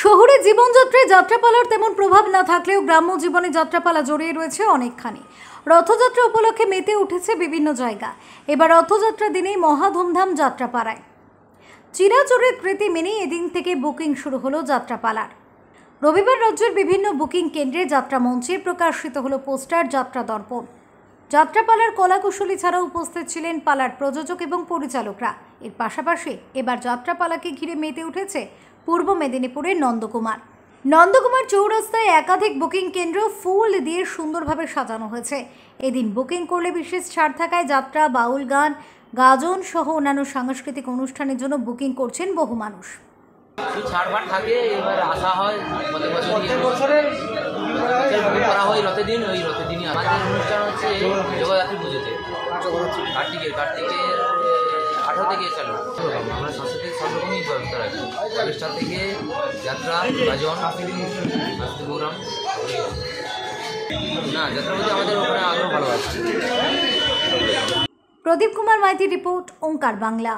শহরে জীবনযাত্রায় যাত্রাপালার তেমন প্রভাব না থাকলেও গ্রাম্য জীবনে যাত্রাপালা জড়িয়ে রয়েছে অনেকখানি। রথযাত্রা উপলক্ষে মেতে উঠেছে বিভিন্ন জায়গা। এবার রথযাত্রা দিনেই মহা ধুমধাম যাত্রাপালায়। চিরাচরিত রীতি মেনে এদিন থেকে বুকিং শুরু হলো যাত্রাপালার। রবিবার রাজ্যের বিভিন্ন বুকিং কেন্দ্রে যাত্রা মঞ্চে প্রকাশিত হলো পোস্টার, যাত্রা দর্পণ। যাত্রাপালার কলাকুশলী ছাড়াও উপস্থিত ছিলেন পালার প্রযোজক এবং পরিচালকরা। এর পাশাপাশি এবার যাত্রাপালাকে ঘিরে মেতে উঠেছে পূর্ব মেদিনীপুরের নন্দকুমার চৌরাস্তায় একাধিক বুকিং কেন্দ্র ফুল দিয়ে সুন্দরভাবে সাজানো হয়েছে। এদিন বুকিং করলে বিশেষ ছাড় থাকায় যাত্রা, বাউল গান, গাজন সহ অন্যান্য সাংস্কৃতিক অনুষ্ঠানের জন্য বুকিং করছেন বহু মানুষ। ছাড় থাকে, এবার আসা হয় প্রতি বছর করা হয় রথের দিন। ওই রথের দিনই আমাদের অনুষ্ঠান হচ্ছে জগদ্ধাত্রী পুজোতে, কার্তিকের 18 থেকে চালু। আমরা সাংস্কৃতিক সব রকমই ব্যবস্থা রাখি, অনুষ্ঠান থেকে যাত্রা, গাজন, সাংস্কৃতিক প্রোগ্রাম। না, যাত্রা প্রতি আমাদের ওখানে আগ্রহ ভালো আছে। প্রদীপ কুমার মাইতির রিপোর্ট, ওঙ্কার বাংলা।